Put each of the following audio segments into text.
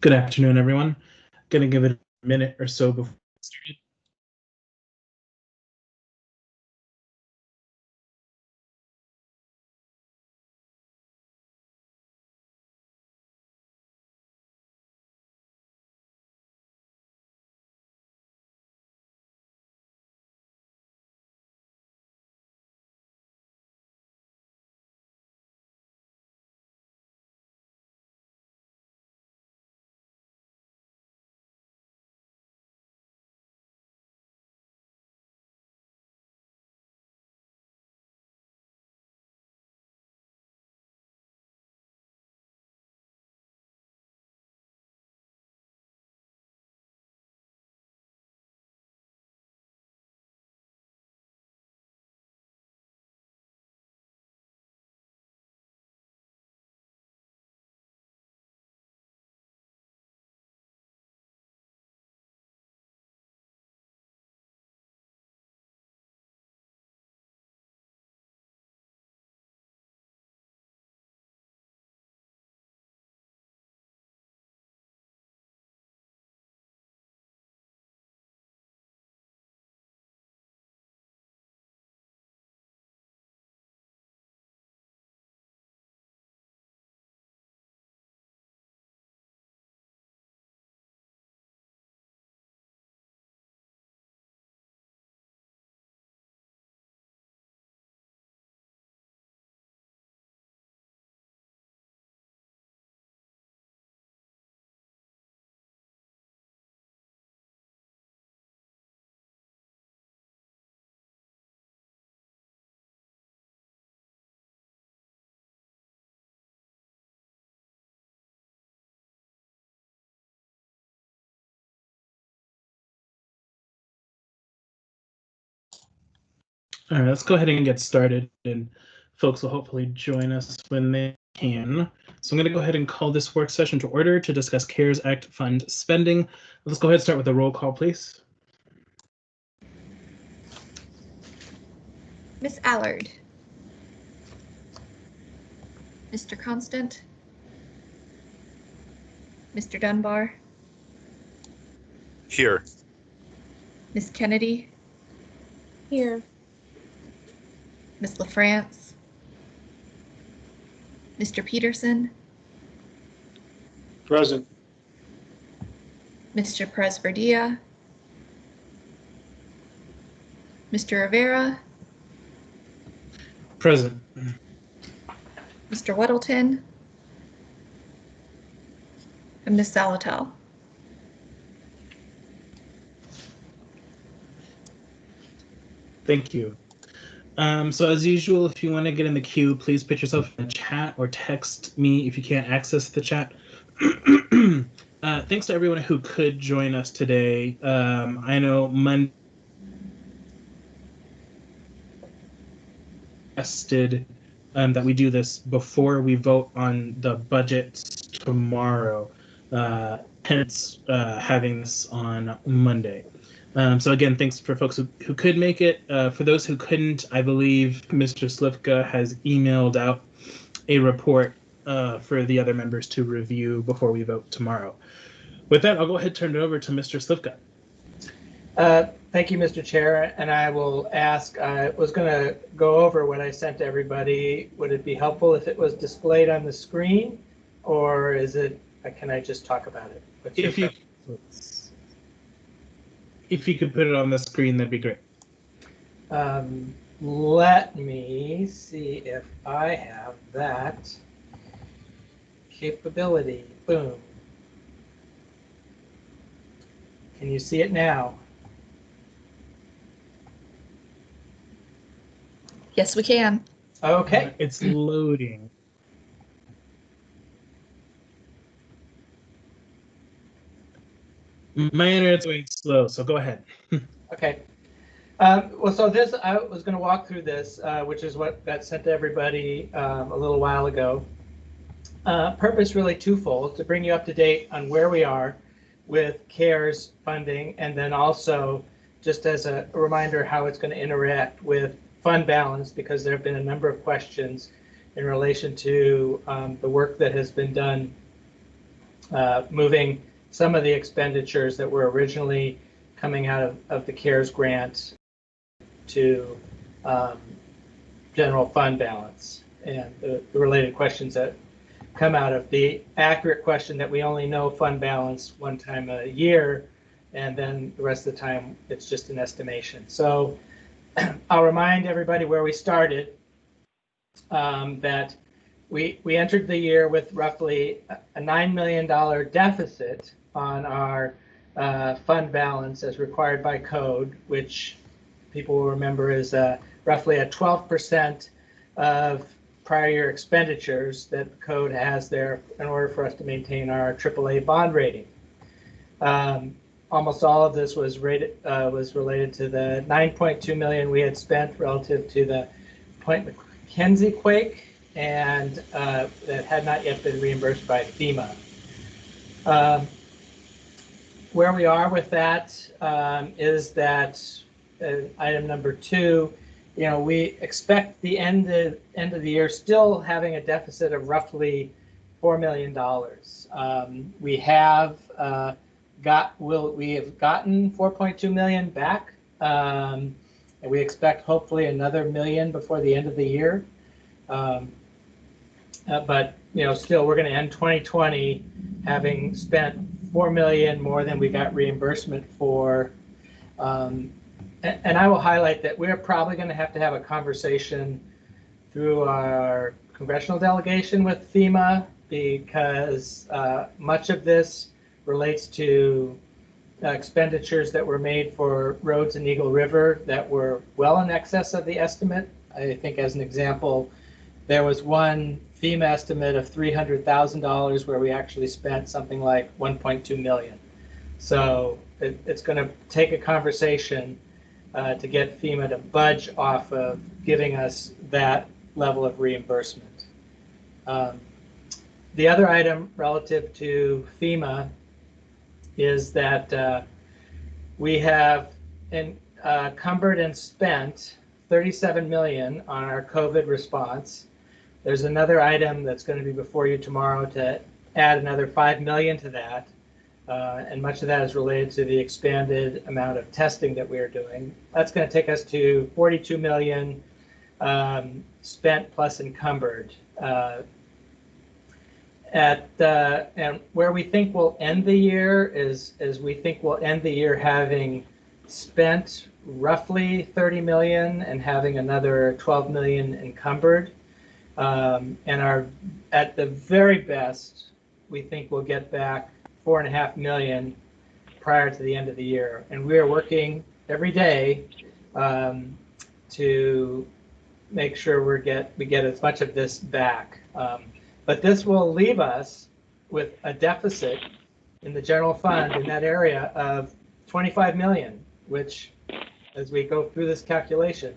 Good afternoon, everyone. Going to give it a minute or so before we start. All right, let's go ahead and get started, and folks will hopefully join us when they can. So I'm going to go ahead and call this work session to order to discuss CARES Act fund spending. Let's go ahead and start with a roll call, please. Miss Allard. Mr. Constant. Mr. Dunbar. Here. Miss Kennedy. Here. Miss LaFrance. Mr. Peterson. Present. Mr. Presverdia. Mr. Rivera. Present. Mr. Weddleton. And Miss Salatel. Thank you. So as usual, if you want to get in the queue, please put yourself in the chat or text me if you can't access the chat. Thanks to everyone who could join us today. I know Monday suggested that we do this before we vote on the budgets tomorrow, hence having this on Monday. So again, thanks for folks who could make it. For those who couldn't, I believe Mr. Slivka has emailed out a report for the other members to review before we vote tomorrow. With that, I'll go ahead and turn it over to Mr. Slivka. Thank you, Mr. Chair, and I will ask, I was going to go over what I sent to everybody. Would it be helpful if it was displayed on the screen, or is it, can I just talk about it? If you could put it on the screen, that'd be great. Let me see if I have that capability. Boom. Can you see it now? Yes, we can. Okay. It's loading. My internet's going slow, so go ahead. Okay. Well, so this, I was going to walk through this, which is what got sent to everybody a little while ago. Purpose really twofold: to bring you up to date on where we are with CARES funding, and then also just as a reminder how it's going to interact with fund balance, because there have been a number of questions in relation to the work that has been done moving some of the expenditures that were originally coming out of the CARES grant to general fund balance, and the related questions that come out of the accurate question that we only know fund balance one time a year, and then the rest of the time it's just an estimation. So I'll remind everybody where we started, that we entered the year with roughly a $9 million deficit on our fund balance as required by code, which people will remember is roughly a 12% of prior year expenditures that code has there in order for us to maintain our AAA bond rating. Almost all of this was related to the $9.2 million we had spent relative to the Point McKenzie quake, and that had not yet been reimbursed by FEMA. Where we are with that is that item number 2, we expect the end of the year still having a deficit of roughly $4 million. We have gotten 4.2 million back, and we expect hopefully another million before the end of the year. But still, we're going to end 2020 having spent 4 million more than we got reimbursement for. And I will highlight that we're probably going to have a conversation through our congressional delegation with FEMA, because much of this relates to expenditures that were made for roads in Eagle River that were well in excess of the estimate. I think, as an example, there was one FEMA estimate of $300,000 where we actually spent something like 1.2 million. So it's going to take a conversation to get FEMA to budge off of giving us that level of reimbursement. The other item relative to FEMA is that we have encumbered and spent 37 million on our COVID response. There's another item that's going to be before you tomorrow to add another 5 million to that. And much of that is related to the expanded amount of testing that we are doing. That's going to take us to 42 million spent plus encumbered. And where we think we'll end the year is we think we'll end the year having spent roughly 30 million and having another 12 million encumbered. And at the very best, we think we'll get back 4.5 million prior to the end of the year. And we are working every day to make sure we get as much of this back. But this will leave us with a deficit in the general fund in that area of 25 million, which, as we go through this calculation,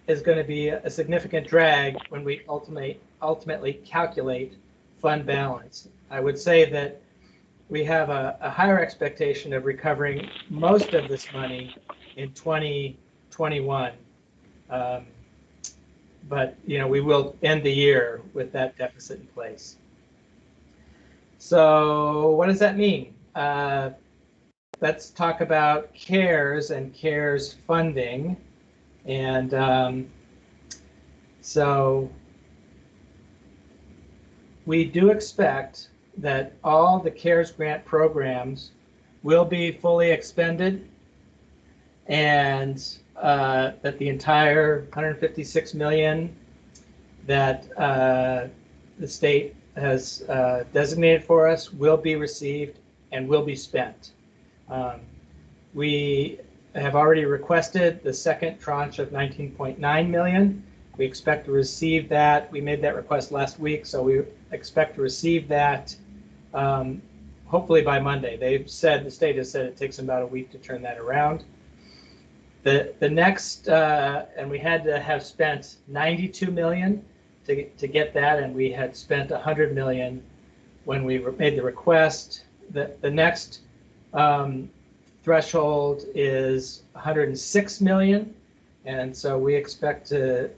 is going to be a significant drag when we ultimately calculate fund balance. I would say that we have a higher expectation of recovering most of this money in 2021. But we will end the year with that deficit in place. So what does that mean? Let's talk about CARES and CARES funding. And so we do expect that all the CARES grant programs will be fully expended, and that the entire 156 million that the state has designated for us will be received and will be spent. We have already requested the second tranche of 19.9 million. We expect to receive that. We made that request last week, so we expect to receive that hopefully by Monday. The state has said it takes about a week to turn that around. The next, and we had to have spent 92 million to get that, and we had spent 100 million when we made the request. The next threshold is 106 million, and so we expect to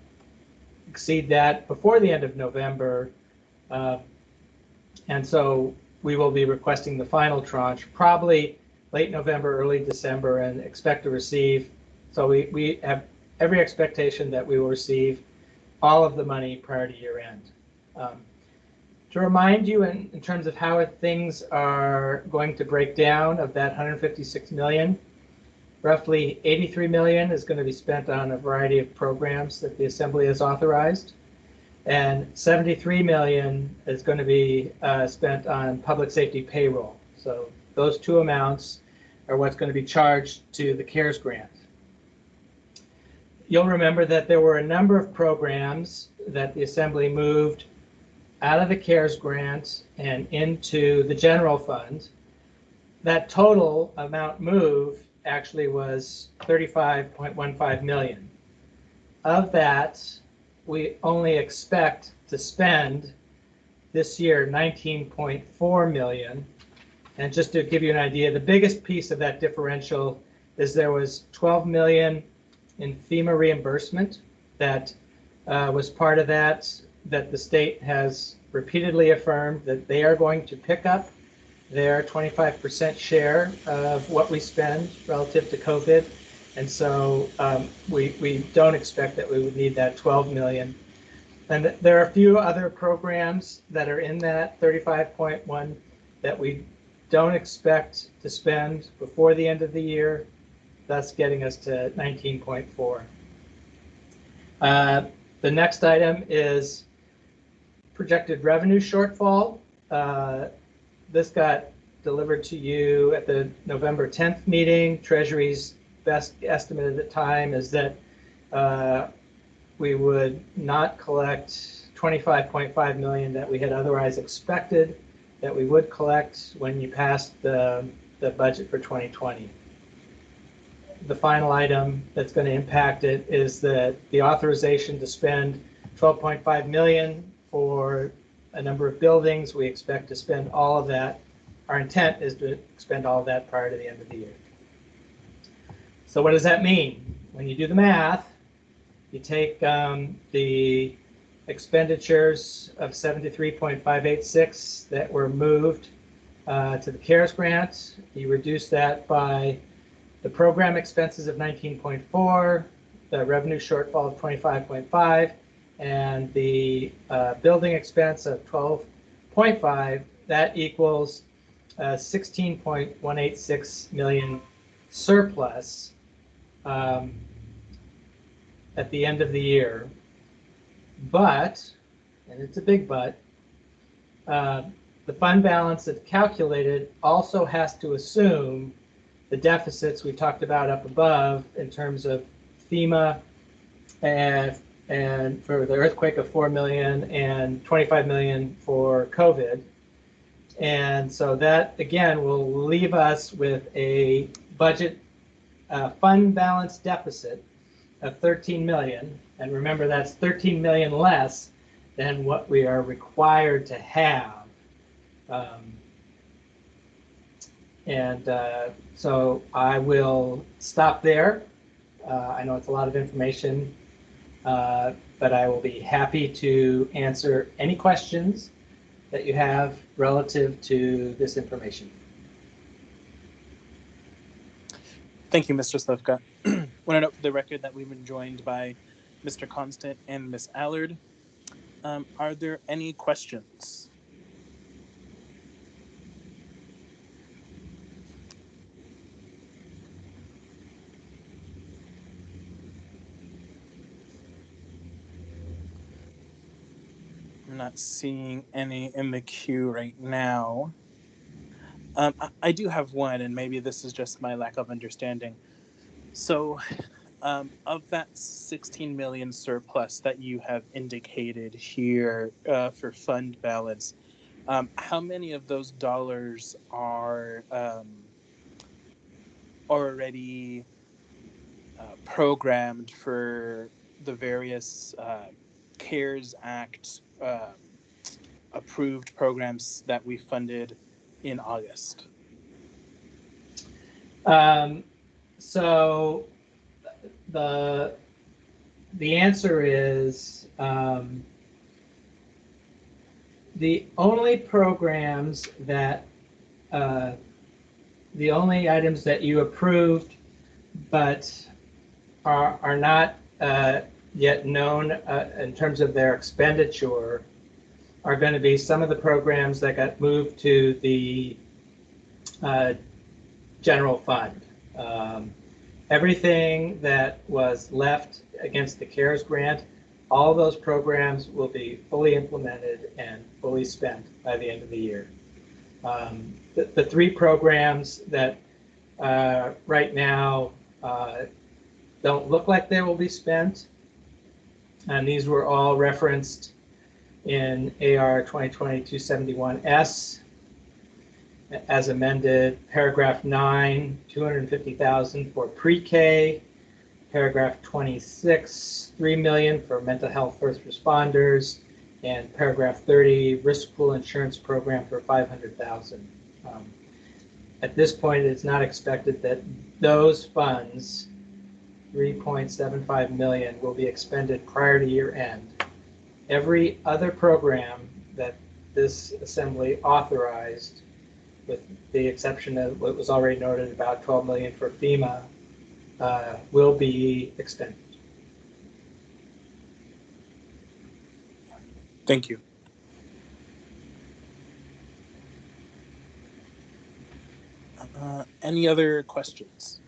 exceed that before the end of November. And so we will be requesting the final tranche probably late November, early December, and expect to receive. So we have every expectation that we will receive all of the money prior to year end. To remind you in terms of how things are going to break down of that 156 million, roughly 83 million is going to be spent on a variety of programs that the Assembly has authorized, and 73 million is going to be spent on public safety payroll. So those two amounts are what's going to be charged to the CARES grant. You'll remember that there were a number of programs that the Assembly moved out of the CARES grant and into the general fund. That total amount moved actually was 35.15 million. Of that, we only expect to spend this year 19.4 million. And just to give you an idea, the biggest piece of that differential is there was 12 million in FEMA reimbursement that was part of that the state has repeatedly affirmed that they are going to pick up their 25% share of what we spend relative to COVID. And so we don't expect that we would need that 12 million. And there are a few other programs that are in that 35.1 that we don't expect to spend before the end of the year, thus getting us to 19.4. The next item is projected revenue shortfall. This got delivered to you at the November 10th meeting. Treasury's best estimate at the time is that we would not collect 25.5 million that we had otherwise expected that we would collect when you passed the budget for 2020. The final item that's going to impact it is that the authorization to spend 12.5 million for a number of buildings. We expect to spend all of that. Our intent is to spend all of that prior to the end of the year. So what does that mean? When you do the math, you take the expenditures of 73.586 that were moved to the CARES grant, you reduce that by the program expenses of 19.4, the revenue shortfall of 25.5, and the building expense of 12.5, that equals 16.186 million surplus at the end of the year. But, and it's a big but, the fund balance that's calculated also has to assume the deficits we talked about up above in terms of FEMA and for the earthquake of 4 million and 25 million for COVID. And so that, again, will leave us with a budget fund balance deficit of 13 million. And remember, that's 13 million less than what we are required to have. So I will stop there. I know it's a lot of information, but I will be happy to answer any questions that you have relative to this information. Thank you, Mr. Slivka. I want to note for the record that we've been joined by Mr. Constant and Ms. Allard. Are there any questions? I'm not seeing any in the queue right now. I do have one, and maybe this is just my lack of understanding. So, of that 16 million surplus that you have indicated here for fund balance, how many of those dollars are already programmed for the various CARES Act approved programs that we funded in August? So the answer is The only programs that, the only items that you approved but are not yet known in terms of their expenditure are going to be some of the programs that got moved to the general fund. Everything that was left against the CARES grant, all those programs will be fully implemented and fully spent by the end of the year. The three programs that right now don't look like they will be spent, and these were all referenced in AR 2020-271S as amended. Paragraph 9, 250,000 for pre-K. Paragraph 26, 3 million for mental health first responders, and paragraph 30, risk pool insurance program for 500,000. At this point, it's not expected that those funds, 3.75 million, will be expended prior to year end. Every other program that this assembly authorized, with the exception of what was already noted about 12 million for FEMA, will be expended. Thank you. Any other questions?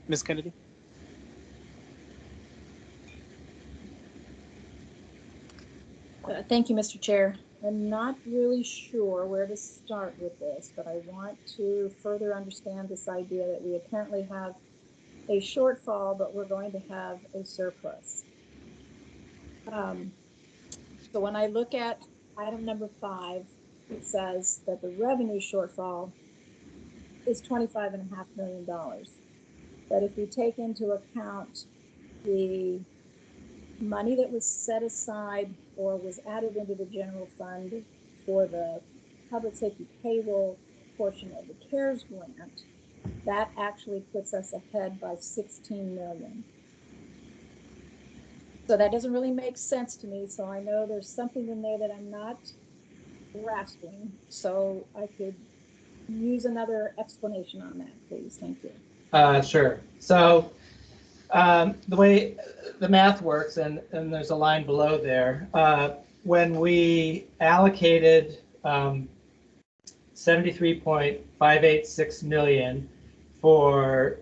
Ms. Kennedy? Thank you, Mr. Chair. I'm not really sure where to start with this, but I want to further understand this idea that we apparently have a shortfall, but we're going to have a surplus. So when I look at item number 5, it says that the revenue shortfall is $25.5 million. But if you take into account the money that was set aside or was added into the general fund for the public safety payroll portion of the CARES grant, that actually puts us ahead by 16 million. So that doesn't really make sense to me. So I know there's something in there that I'm not grasping. So I could use another explanation on that, please. Thank you. Sure. So the way the math works, and there's a line below there, when we allocated 73.586 million for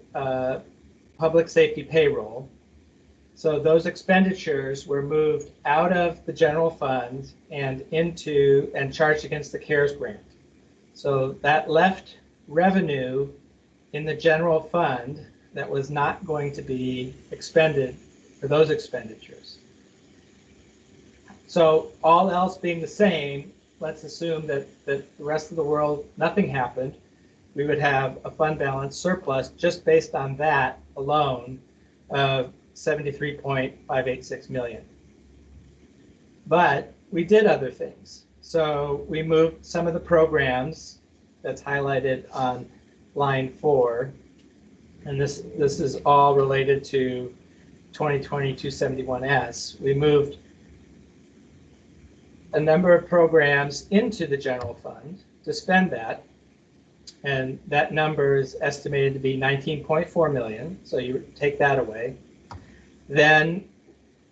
public safety payroll, so those expenditures were moved out of the general fund and into and charged against the CARES grant. So that left revenue in the general fund that was not going to be expended for those expenditures. So all else being the same, let's assume that the rest of the world, nothing happened. We would have a fund balance surplus just based on that alone of 73.586 million. But we did other things. So we moved some of the programs that's highlighted on line 4, and this is all related to 2020-271S. We moved a number of programs into the general fund to spend that, and that number is estimated to be 19.4 million, so you take that away. Then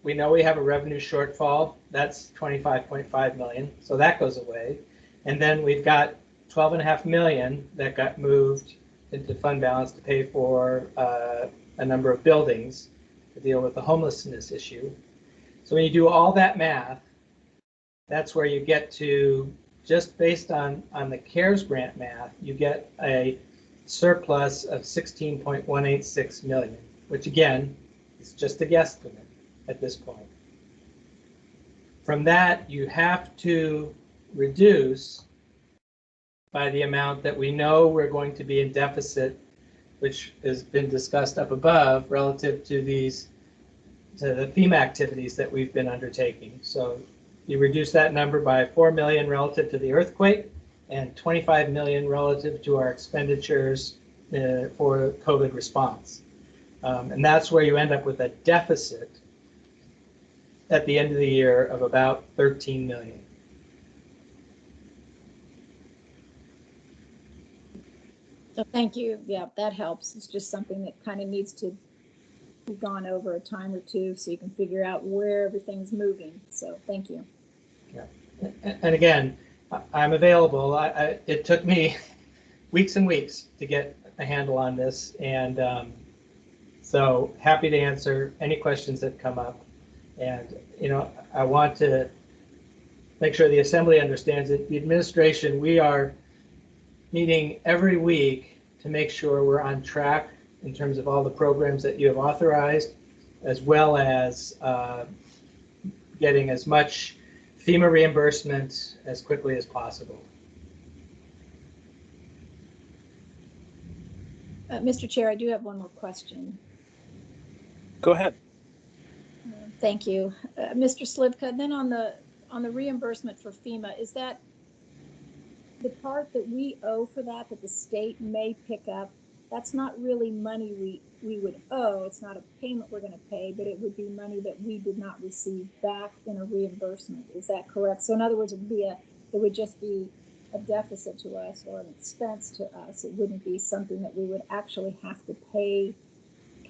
we know we have a revenue shortfall, that's 25.5 million, so that goes away. And then we've got 12.5 million that got moved into fund balance to pay for a number of buildings to deal with the homelessness issue. So when you do all that math, that's where you get to, just based on the CARES grant math, you get a surplus of 16.186 million, which again, is just a guesstimate at this point. From that, you have to reduce by the amount that we know we're going to be in deficit, which has been discussed up above relative to the FEMA activities that we've been undertaking. So you reduce that number by 4 million relative to the earthquake, and 25 million relative to our expenditures for COVID response. And that's where you end up with a deficit at the end of the year of about 13 million. So thank you. Yeah, that helps. It's just something that kind of needs to be gone over a time or two so you can figure out where everything's moving. So thank you. Yeah. And again, I'm available. It took me weeks and weeks to get a handle on this. And so happy to answer any questions that come up. And, you know, I want to make sure the Assembly understands it. The administration, we are meeting every week to make sure we're on track in terms of all the programs that you have authorized, as well as getting as much FEMA reimbursement as quickly as possible. Mr. Chair, I do have one more question. Go ahead. Thank you. Mr. Slivka, then on the reimbursement for FEMA, is that the part that we owe for that the state may pick up? That's not really money we would owe. It's not a payment we're going to pay, but it would be money that we did not receive back in a reimbursement. Is that correct? So in other words, it would just be a deficit to us or an expense to us. It wouldn't be something that we would actually have to pay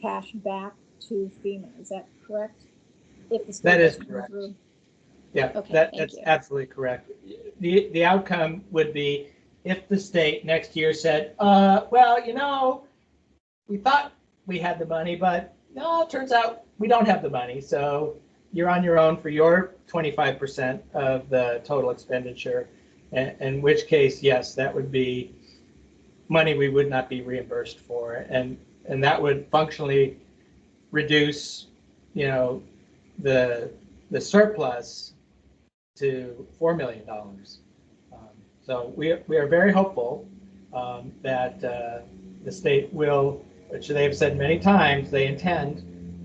cash back to FEMA. Is that correct? If the state that is doesn't correct. go through. Yeah, Okay, that's you. absolutely correct. The outcome would be if the state next year said, well, you know, we thought we had the money, but no, it turns out we don't have the money. So you're on your own for your 25% of the total expenditure. In which case, yes, that would be money we would not be reimbursed for, and that would functionally reduce, you know, the surplus to $4 million. So we are very hopeful that the state will, which they have said many times, it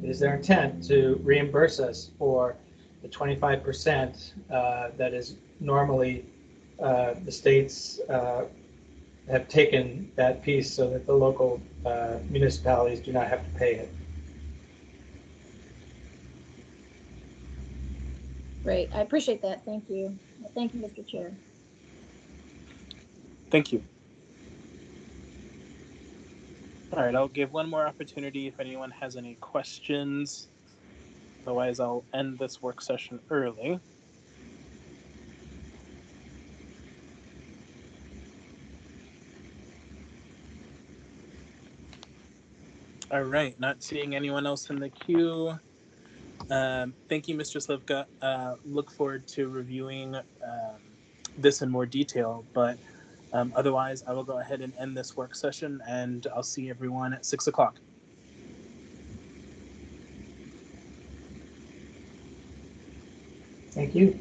is their intent to reimburse us for the 25% that is normally the states have taken that piece so that the local municipalities do not have to pay it. Great. I appreciate that. Thank you. Thank you, Mr. Chair. Thank you. All right, I'll give one more opportunity if anyone has any questions. Otherwise, I'll end this work session early. All right, not seeing anyone else in the queue. Thank you, Mr. Slivka. Look forward to reviewing this in more detail, but otherwise, I will go ahead and end this work session, and I'll see everyone at 6 o'clock. Thank you.